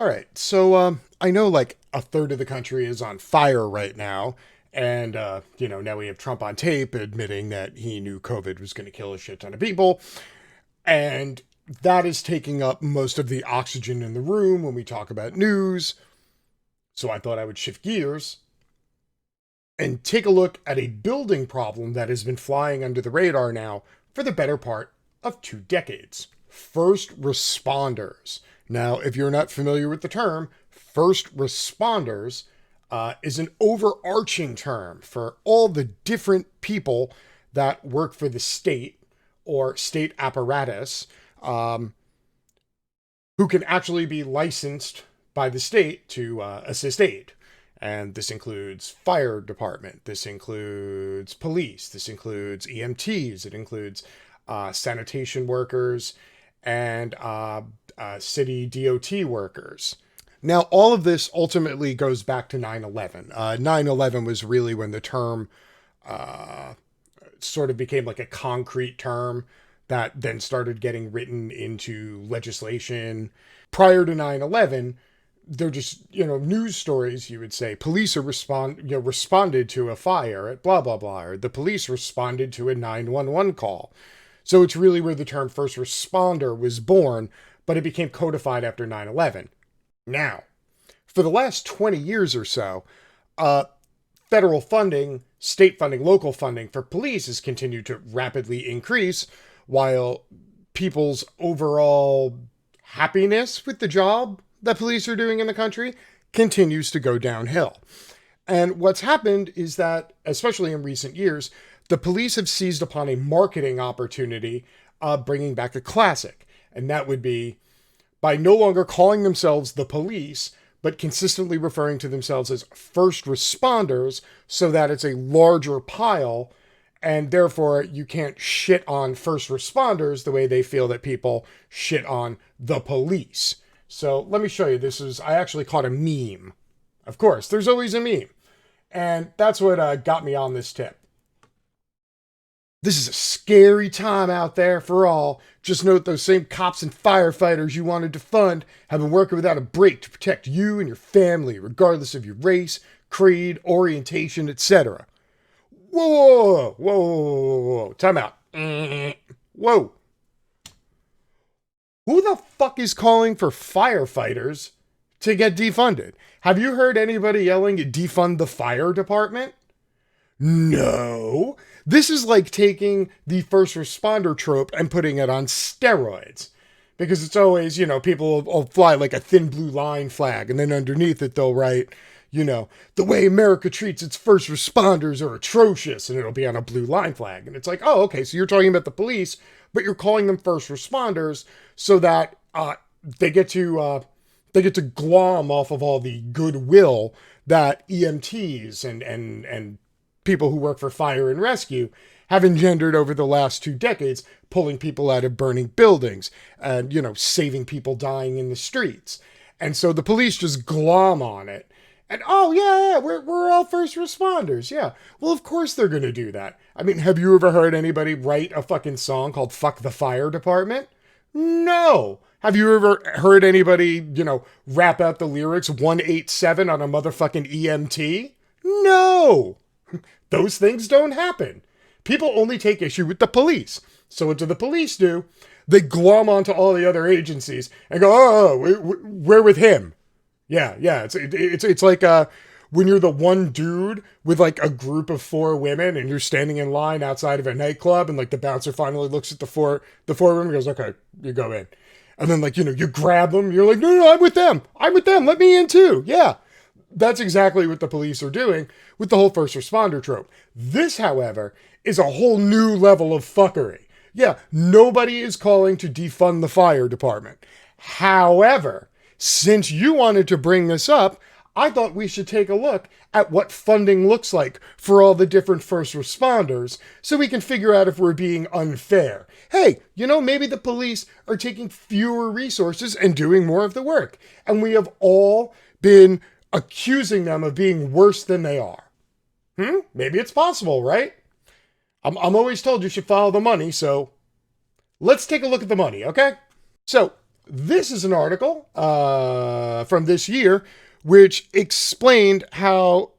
All right. So I know like a third of the country is on fire right now. And, now we have Trump on tape admitting that he knew COVID was going to kill a shit ton of people. And that is taking up most of the oxygen in the room when we talk about news. So I thought I would shift gears and take a look at a building problem that has been flying under the radar now for the better part of 2 decades. First responders. Now, if you're not familiar with the term, first responders is an overarching term for all the different people that work for the state or state apparatus who can actually be licensed by the state to assist aid. And this includes fire department, this includes police, this includes EMTs, it includes sanitation workers, and city DOT workers. Now, all of this ultimately goes back to 9/11. 9/11 was really when the term sort of became like a concrete term that then started getting written into legislation. Prior to 9/11, they're just, news stories. You would say police are responded to a fire at blah, blah, blah, or the police responded to a 911 call. So it's really where the term first responder was born, but it became codified after 9/11. Now, for the last 20 years or so, federal funding, state funding, local funding for police has continued to rapidly increase, while people's overall happiness with the job that police are doing in the country continues to go downhill. And what's happened is that, especially in recent years, the police have seized upon a marketing opportunity, bringing back a classic. And that would be by no longer calling themselves the police, but consistently referring to themselves as first responders, so that it's a larger pile, and therefore you can't shit on first responders the way they feel that people shit on the police. So let me show you. I actually caught a meme. Of course, there's always a meme. And that's what got me on this tip. This is a scary time out there for all. Just note those same cops and firefighters you wanted to fund have been working without a break to protect you and your family, regardless of your race, creed, orientation, etc. Whoa, whoa, whoa, whoa, whoa, time out. Whoa. Who the fuck is calling for firefighters to get defunded? Have you heard anybody yelling, defund the fire department? No. This is like taking the first responder trope and putting it on steroids. Because it's always, people will fly like a thin blue line flag, and then underneath it they'll write, the way America treats its first responders are atrocious, and it'll be on a blue line flag. And it's like, oh, okay, so you're talking about the police, but you're calling them first responders so that they get to glom off of all the goodwill that EMTs and people who work for fire and rescue have engendered over the last 2 decades, pulling people out of burning buildings and, saving people dying in the streets. And so the police just glom on it. And, oh, yeah, we're all first responders. Yeah. Well, of course they're going to do that. I mean, have you ever heard anybody write a fucking song called Fuck the Fire Department? No. Have you ever heard anybody, rap out the lyrics 187 on a motherfucking EMT? No. Those things don't happen. People only take issue with the police. So what do the police do? They glom onto all the other agencies and go, oh, we're with him. Yeah. It's like when you're the one dude with like a group of 4 women and you're standing in line outside of a nightclub, and like the bouncer finally looks at the four women and goes, okay, you go in. And then you grab them. You're like, no, I'm with them. Let me in too. Yeah. That's exactly what the police are doing with the whole first responder trope. This, however, is a whole new level of fuckery. Yeah, nobody is calling to defund the fire department. However, since you wanted to bring this up, I thought we should take a look at what funding looks like for all the different first responders so we can figure out if we're being unfair. Hey, maybe the police are taking fewer resources and doing more of the work. And we have all been accusing them of being worse than they are. Maybe it's possible, right? I'm always told you should follow the money, so let's take a look at the money, okay? So, this is an article from this year which explained how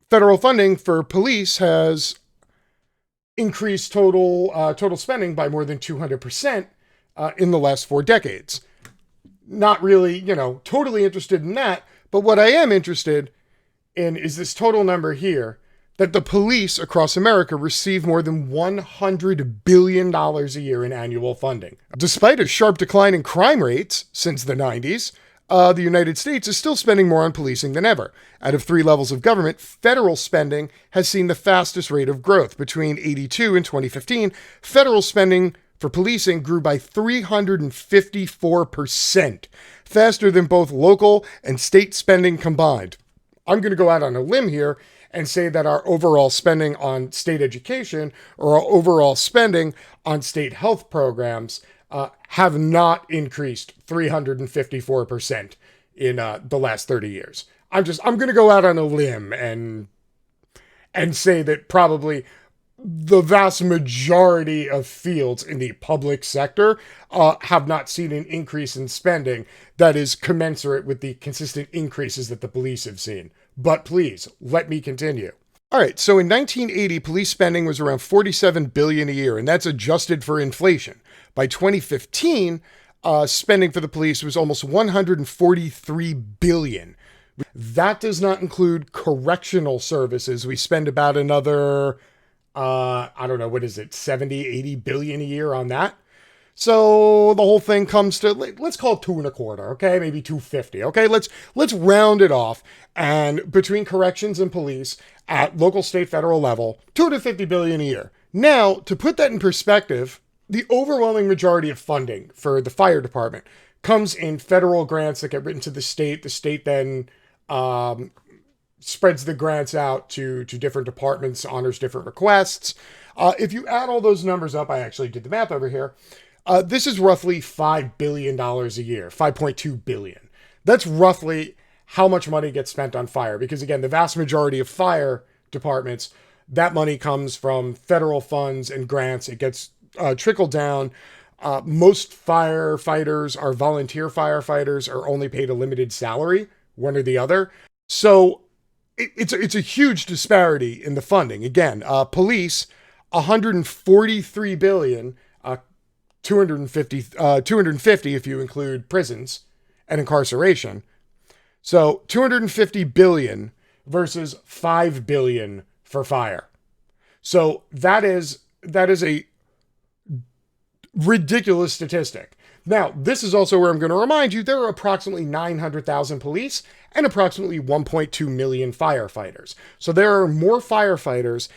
federal funding for police has increased total spending by more than 200% in the last 4 decades. Not really, totally interested in that, but what I am interested in is this total number here, that the police across America receive more than $100 billion a year in annual funding. Despite a sharp decline in crime rates since the 90s, the United States is still spending more on policing than ever. Out of 3 levels of government, federal spending has seen the fastest rate of growth. Between 1982 and 2015, federal spending for policing grew by 354%, faster than both local and state spending combined. I'm going to go out on a limb here and say that our overall spending on state education or our overall spending on state health programs have not increased 354% in the last 30 years. I'm going to go out on a limb and say that probably the vast majority of fields in the public sector have not seen an increase in spending that is commensurate with the consistent increases that the police have seen. But please, let me continue. All right, so in 1980, police spending was around $47 billion a year, and that's adjusted for inflation. By 2015, spending for the police was almost $143 billion. That does not include correctional services. We spend about another, I don't know, what is it, 70, 80 billion a year on that. So the whole thing comes to, let's call it 2.25, okay? Maybe 250, okay? Let's round it off. And between corrections and police at local, state, federal level, $250 billion a year. Now, to put that in perspective, the overwhelming majority of funding for the fire department comes in federal grants that get written to the state. The state then spreads the grants out to different departments, honors different requests. If you add all those numbers up, I actually did the math over here. This is roughly $5 billion a year, $5.2 billion. That's roughly how much money gets spent on fire. Because again, the vast majority of fire departments, that money comes from federal funds and grants. It gets trickled down. Most firefighters are volunteer firefighters, are only paid a limited salary, one or the other. So it's a huge disparity in the funding. Again, police, $143 billion, 250 if you include prisons and incarceration. So 250 billion versus 5 billion for fire. So that is a ridiculous statistic. Now, this is also where I'm going to remind you there are approximately 900,000 police and approximately 1.2 million firefighters. So there are more firefighters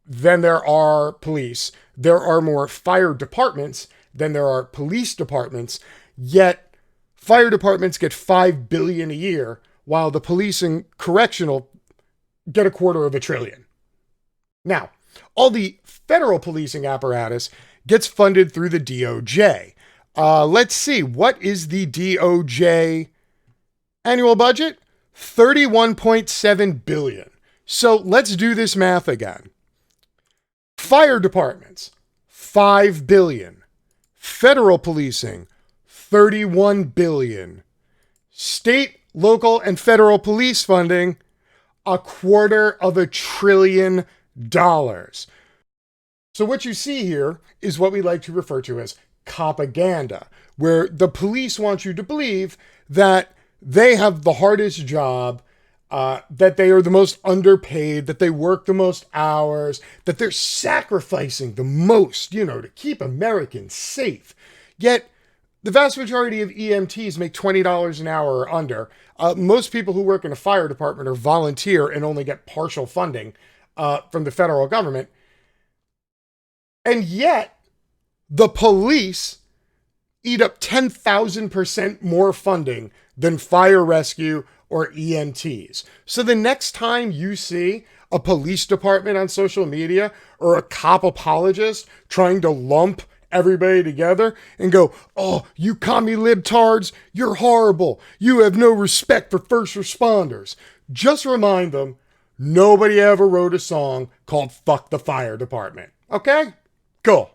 than there are police. There are more fire departments than there are police departments, yet fire departments get $5 billion a year, while the police and correctional get $250 billion. Now, all the federal policing apparatus gets funded through the DOJ. Let's see, what is the DOJ annual budget? $31.7 billion. So let's do this math again. Fire departments, $5 billion. Federal policing, $31 billion. State, local, and federal police funding, $250 billion. So what you see here is what we like to refer to as propaganda, where the police want you to believe that they have the hardest job, that they are the most underpaid, that they work the most hours, that they're sacrificing the most, to keep Americans safe. Yet, the vast majority of EMTs make $20 an hour or under. Most people who work in a fire department are volunteer and only get partial funding from the federal government. And yet, the police eat up 10,000% more funding than fire rescue or EMTs. So the next time you see a police department on social media or a cop apologist trying to lump everybody together and go, "Oh, you commie libtards, you're horrible. You have no respect for first responders," just remind them nobody ever wrote a song called "Fuck the Fire Department." Okay? Cool.